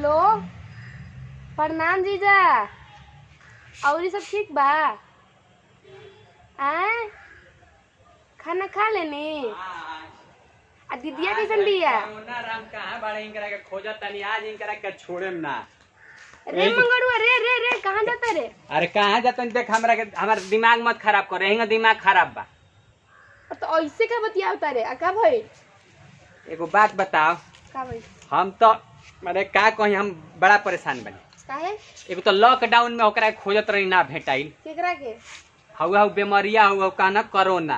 Hello प्रणाम जीजा। और सब ठीक बा? आए खाना खा लेनी? आ दीदिया कैसन बिया? राम कहां बाड़े इनकरा के खोजत तनी आज इनकरा के छोड़ेम ना। रे मंगरुआ रे रे रे कहां जाता रे? अरे कहां जातन देख हमरा के हमर दिमाग मत खराब कर रहेगा दिमाग खराब बा। तो ऐसे का बतियावता रे? आ का भई? एगो बात बताओ। का भई? हम तो माने का कहीं हम बड़ा परेशान बनी। काहे? एगो तो लॉकडाउन में ओकरा खोजत रही ना भेटाइल। केकरा के? हउ बीमारिया हउ कहना कोरोना।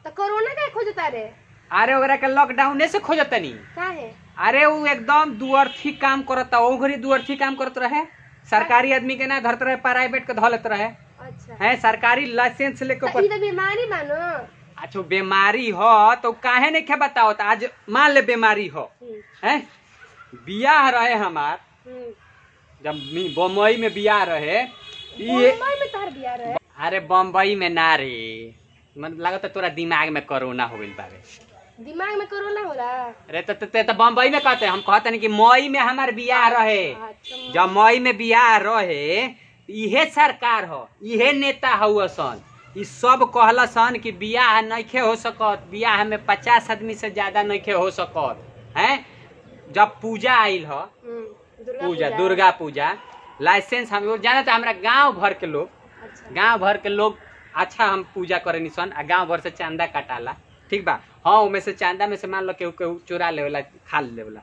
तो कोरोना का खोजता रे? अरे ओकरा के लॉकडाउन से खोजत तनी। काहे? अरे वो एकदम दुअर्थी काम करता ओ घरी दुअर्थी काम करत रहे। सरकारी आदमी के ना धरत रहे प्राइवेट के धलत रहे। अच्छा है सरकारी लाइसेंस लेके तो ई तो बीमारी बा न। अच्छा बीमारी हो तो काहे नहीं के बताओ तो आज मान ले बीमारी हो है बियाह रहे हमार जब बम्बई में बियाह रहे बम्बई में तार बियाह रहे? अरे बम्बई में ना रे मतलब लागत तोरा दिमाग में कोरोना हो गइल बारे। दिमाग में कोरोना हो रहा? अरे तो बम्बई में कहते हम कहते नहीं कि मई में हमार बियाह रहे। अच्छा जब मई में बियाह रहे इहे सरकार हो इहे नेता हुआ सन ई सब कहला सन कि बियाह नइखे हो सकत बियाह में 50 आदमी से ज्यादा नइखे हो सकत है। जब पूजा आइल हो पूजा दुर्गा पूजा लाइसेंस हम जानते हमरा गांव भर के लोग गांव भर के लोग अच्छा हम पूजा करे निसन आ गांव भर से चांदा कटाला ठीक बा। हाँ उमे से चांदा में से मान लो केहू चोरा लेवला खा लेवला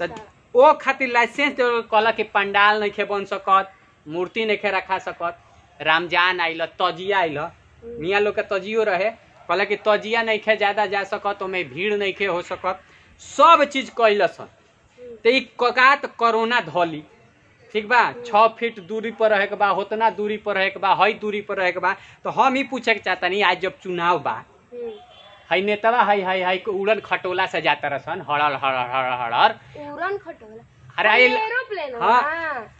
तो ओ खातिर लाइसेंस कहला कि पंडाल नइखे बन सकत मूर्ति नइखे रखा सकत। रमजान आइल तजिया आइल मियाँ लोग के तजियो रहे कहला कि तजिया नइखे ज्यादा जा सकत ओमे भीड़ नइखे हो सकत सब चीज कैलसन तो ई कगात कोरोना धली ठीक बा। 6 फीट दूरी पर रहे के बा उतना दूरी पर रहे के बा हई दूरी पर रहे के बा। तो हम ही पूछे के चाहतनी आज जब चुनाव बा हई नेतवा हई उड़न खटोला से जाता रसन हड़र हड़र हड़र हड़र उड़न खटोला? अरे एरोप्लेन? हाँ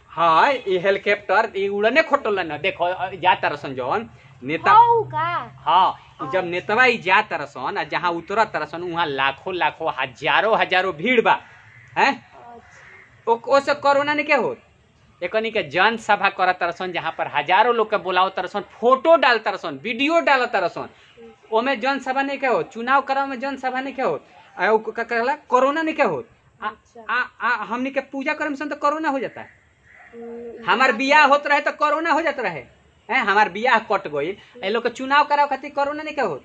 हाँ ये हेलीकॉप्टर ये उड़ने खटोला न देखो जाता रसन जौन नेता का? हाँ जब नेतवा ई जाता रसन जहाँ उतरत रसन वहाँ लाखों लाखों हजारों हजारों भीड़ बा है ओसे कोरोना नहीं के होत। एकनी के जन सभा करत तरसन जहाँ पर हजारों लोग के बुलाओ तरसन फोटो डाल तरसन वीडियो डाल तरसन ओमे जन सभा नहीं के होत। चुनाव कराव में जन सभा नहीं के होत कहला कोरोना नहीं के होत। हमनी के पूजा करे में तो कोरोना हो जाता है। हमार बियाह होत रहे तो कोरोना हो जाता रहे है हमार बियाह कट गई ए लोग के चुनाव कराव खातिर कोरोना नहीं के होत।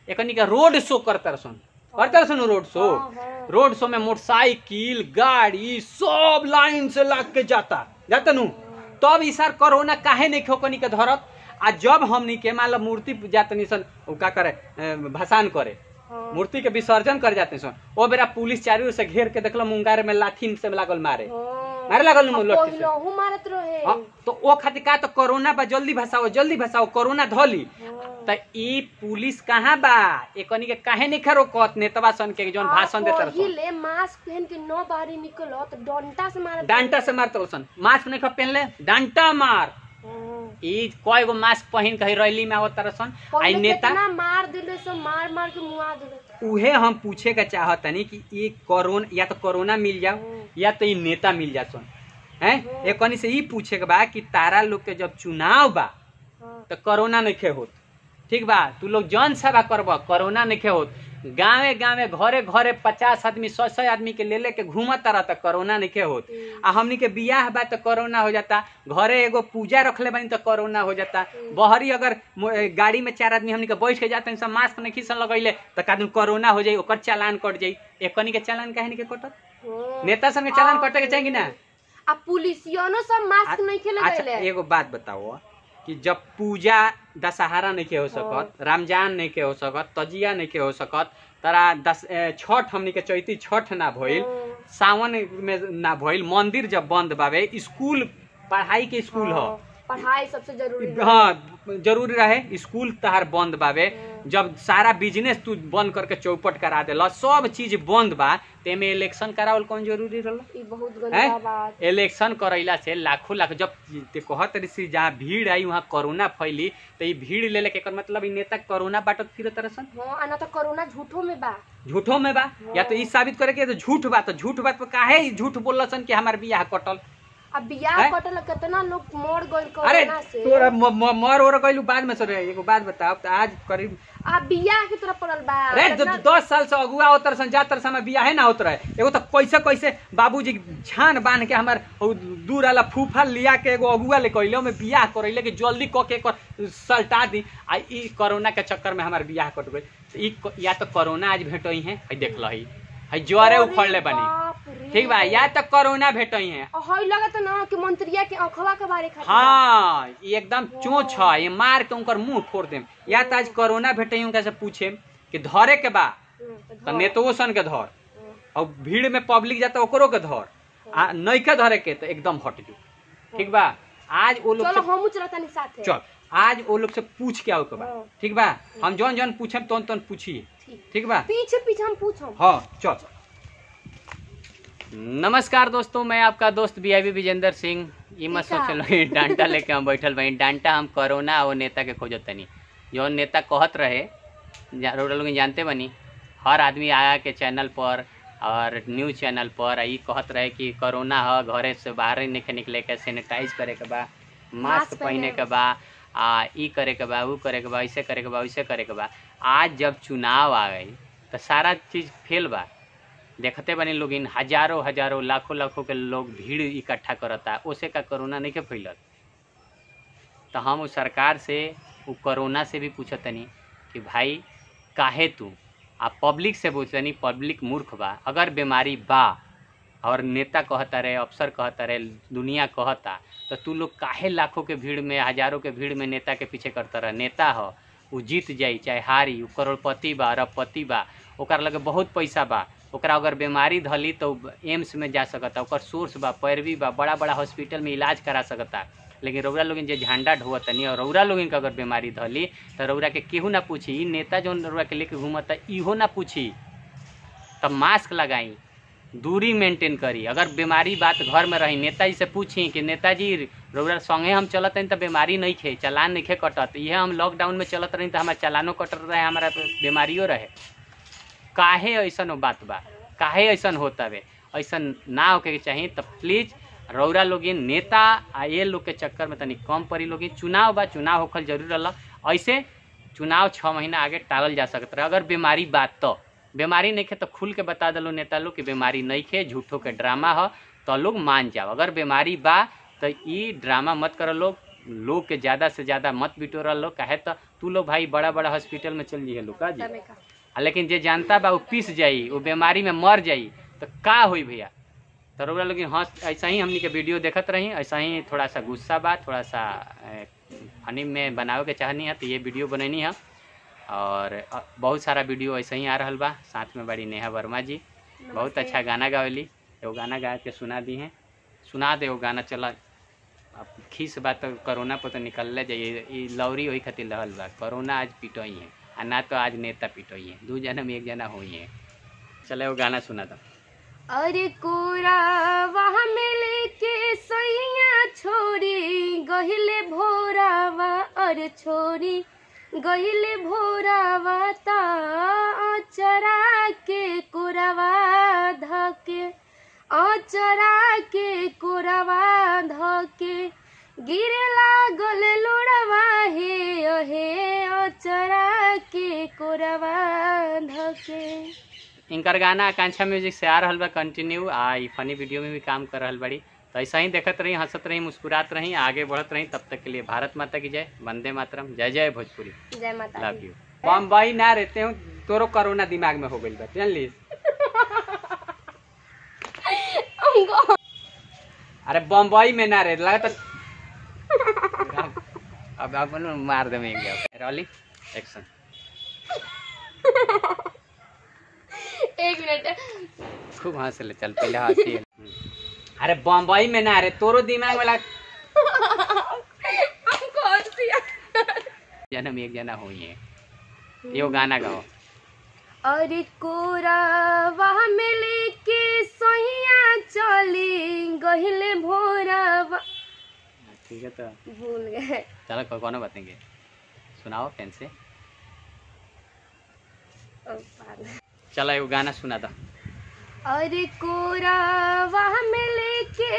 एकनी के रोड शो करता रसन रोड शो में मोटरसाइकिल गाड़ी सब लाइन से लाग के जाता नु तब ई सार कोरोना काहे नहीं खोकनी के धरत। आ जब हमनी के मान लो मूर्ति जातनी सन का करे भसान करे मूर्ति के विसर्जन कर जाते सन ओ बेरा पुलिस चारों ओर से घेर के देखलो मुंगार में लाठी से लागल मारे लागल लोठी से मारत रहे। तो ओ खातिर का तो कोरोना बा जल्दी भसाओ कोरोना धली तो ई पुलिस कहाँ बा एकनी के काहे नहीं खरो कहत नेतवा सन के जोन भाषण देत रहसन पहिले मास्क पहन के न बाहर निकलो तो डंटा से मारत रहसन मास्क नहीं पहनले डंटा मार ई कोई गो मास्क पहन के रैली में आवत रहसन आई नेता मार दिले सो मार मार के मुआ दिले। उहे हम पूछे के चाहतनी कि ई कोरोना या तो कोरोना मिल जाओ या तो ई नेता मिल जासन हैं एकनी से ई पूछे के बा कि तारा लोग के जब चुनाव बा तो कोरोना नहीं खे होत ठीक बा। तू लोग जन सभा करब कोरोना नहीं खे होत गाँवे गाँवे घरे घरे 50 आदमी 100 आदमी के ले के घूमत रहा तो कोरोना नहीं के होत। आ हमनी के बियाह बा तो कोरोना हो जाता घरे एगो पूजा रखले बानी तो कोरोना हो जाता बहरी अगर गाड़ी में 4 आदमी हमनी के बैठ के जाते सब मास्क नहीं खींच लगैले तो का कोरोना हो जाई ओकर चालान कट जाई। एकनी के चालान काहे नहीं के कटत नेता सन के चालान कटे के चाहिए ना। आ पुलिसियनो सब मास्क नहीं खेले अच्छा एगो बात बताओ कि जब पूजा दशहरा नहीं के हो सकत रमजान नहीं के हो सकत तजिया नहीं के हो सकत तरा छठ हमनी के चैती छठ ना भइल सावन में ना भइल मंदिर जब बंद बावे स्कूल पढ़ाई के स्कूल हो पढ़ाई सबसे जरूरी है। हाँ जरूरी रहे। स्कूल तहार बंद बावे, जब सारा बिजनेस तू बंद करके चौपट करा देला, सब चीज बंद बा, तेमे इलेक्शन करावल कौन जरूरी रहला? ई बहुत गंदा बात। इलेक्शन करैला से लाखों लाख जब ते कहत रही जहाँ भीड़ आई वहाँ कोरोना फैली, तो ये भीड़ ले लेके मतलब ई नेता कोरोना बांटत फिरत तरसन। हां ना तो कोरोना झूठो में बा, झूठो में बा, या तो ई साबित करे के तो झूठ बा, तो झूठ बात पर काहे ई झूठ बोलसन कि हमार बियाह कटल। अब बियाह कटल कितना लोग मर गइल अरे कोरोना से। तोरा मर और गइलू बाद में सर एगो बात बताओ, तो आज करीब अब बियाह की तरफ पड़ल बा। अरे 10 साल से अगुआ होतर सन जातर समय बियाह ना होत रहे। एगो तो कैसे कैसे बाबूजी छान बांध के हमार दूर वाला फूफा लिया के एगो अगुआ ले कइले में बियाह करैले कि जल्दी क के सल्टा दी। आ ई कोरोना के चक्कर में हमार बियाह कट गइल। ई या तो कोरोना आज भेटई है, देख लही है ज्वरे उखड़ले बनी, ठीक बा, या तो कोरोना भेटई है। हई लगत ना कि मंत्रिया के आंखवा के बारे खातिर। हाँ ये एकदम चोच है, ये मार के उनकर मुंह फोड़ देम। या तो आज कोरोना भेटई उनका से पूछे कि धरे के बा तो नेतो सन के धर, और भीड़ में पब्लिक जाता ओकरो के धर, आ नहीं के धरे के तो एकदम हट जो, ठीक बा। आज वो लोग चलो हमहू चलता नहीं साथे। चल आज वो लोग से पूछ के आओ के बा, ठीक बा। हम जौन जौन पूछम तौन तौन पूछिए, ठीक बा। पीछे पीछे हम पूछम। हाँ चल। नमस्कार दोस्तों, मैं आपका दोस्त वीआईपी विजेंद्र सिंह। ये मत सोचलो डांटा लेके हम बैठल भाई, डांटा हम कोरोना और नेता के खोजत तनी। जो नेता कहत रहे लोग जानते बनी, हर आदमी आया के चैनल पर और न्यूज चैनल पर ई कहत रहे कि कोरोना है, घरे से बाहर नहीं निकले के, सैनिटाइज करे के बा, मास्क पहने के बा, ई करे के बा, वो करे के बा, ऐसे करे के बा, वैसे करे के बा। आज जब चुनाव आ गई तो सारा चीज़ फेल बा। देखते बनी लोग इन हजारों हजारों लाखों लाखों के लोग भीड़ इकट्ठा करता, उसे का कोरोना नहीं के फैलत। तो हम उस सरकार से वो कोरोना से भी पूछतनी कि भाई काहे तू आप पब्लिक से पूछतनी, पब्लिक मूर्ख बा। अगर बीमारी बा और नेता कहता रहे, अफसर कहता रहे, दुनिया कहता, तो तू लोग काहे लाखों के भीड़ में, हजारों के भीड़ में नेता के पीछे करता रह। नेता हो वो जीत जाई चाहे हारी, वो करोड़पति बा, अरबपति बा, ओकर लगे बहुत पैसा बा, ओकरा अगर बीमारी धली तो एम्स में जा सकता, ओकर सोर्स बा, पैरवी बा, बड़ा बड़ा हॉस्पिटल में इलाज करा सकता। लेकिन रौरा लोग जे झंडा ढोवतनी और रौरा लोग के अगर बीमारी धली तो रौरा के केहू ना पूछी। ई नेता जो रौरा के लेके घूमता इहो ना पूछी। तब मास्क लगाई, दूरी मेंटेन करी। अगर बीमारी बात घर में रही, नेताजी से पूछी कि नेताजी रौरा संगे हम चलत रही तो बीमारी नहीं खे, चलान नहीं खे कटत, यह हम लॉकडाउन में चलत रही तो हमारा चलानो कटत रहे, हमारा बीमारियों रहे। काहे ऐसन बात बा, काहे ऐसन होता वे, ऐसन ना होके चाहिए। तो प्लीज रौरा लोगिन नेता आ ये लोग के चक्कर में तनी कम पड़ी लोगिन। चुनाव बा, चुनाव होखल जरूर रहा, ऐसे चुनाव 6 महीना आगे टालल जा सकता रहा। अगर बीमारी बात तो बीमारी नहीं खे तो खुल के बता दलो नेता लोग कि बीमारी नहीं खे, झूठो के ड्रामा हो, तो लोग मान जाओ। अगर बीमारी बा तो ये ड्रामा मत करो, लोग के ज़्यादा से ज़्यादा मत बिटोर लो। कहे तो तू लोग भाई बड़ा बड़ा हॉस्पिटल में चल जाइए लोग का जी, लेकिन जे जानता बा वो पीस जाई, वो बीमारी में मर जाई तो का हुई भैया। तो रउरा लोग हाँ ऐसा ही हमनी के वीडियो देखत रही, ऐसा ही थोड़ा सा गुस्सा बा, थोड़ा सा फनी में बनावे के चाहनी है तो ये वीडियो बनैनी है। और बहुत सारा वीडियो ऐसा ही आ रहा बा। साथ में बड़ी नेहा वर्मा जी बहुत अच्छा गाना गावेली, एगो गाना गा के सुना दी हैं, सुना दे वो गाना। चला अब खीस बात तो कोरोना पर तो निकल जाइए, लौरी वही खातिर रहल बा। कोरोना आज पिटोई है आ ना तो आज नेता पिटोई है, 2 जना में 1 जना हुई है। चले वो गाना सुना दो। अरे कोरावा में लेके सैया छोरी गहिले भोरावा, अरे छोरी गहिले भोरावा ता चरा के कोरावा धके, चरा के कोरावा धके गिरे लागल लोड़वा हे अहे, चरा के कोरावा धके। इनकर गाना आकांक्षा म्यूजिक से आ रहा बा कंटिन्यू। ई फनी वीडियो में भी काम कर रहा बड़ी। तो ऐसा ही देखत रही, हंसत रही, मुस्कुरात रही, आगे बढ़त रही। तब तक के लिए भारत माता की जय, वंदे मातरम, जय जय भोजपुरी, जय माता, लव यू। बम्बई ना रहते हूँ, तोरो कोरोना दिमाग में हो गई बा, जान ली। अरे बम्बई में ना रहे लगा तो अब मार दे। Rolling action. 1 मिनट खूब हंस ले, चल पहले हंसी। अरे बम्बई में ना रहे, तोरो दिमाग में लगा जन्म एक जना हुई है। यो गाना गाओ। अरे कोरावा में लेके सोहिया चली गहिले भोरावा। ठीक है तो भूल गए। चलो कौन बताएंगे, सुनाओ फैन से। चलो एगो गाना सुना दो। अरे कोरावा में लेके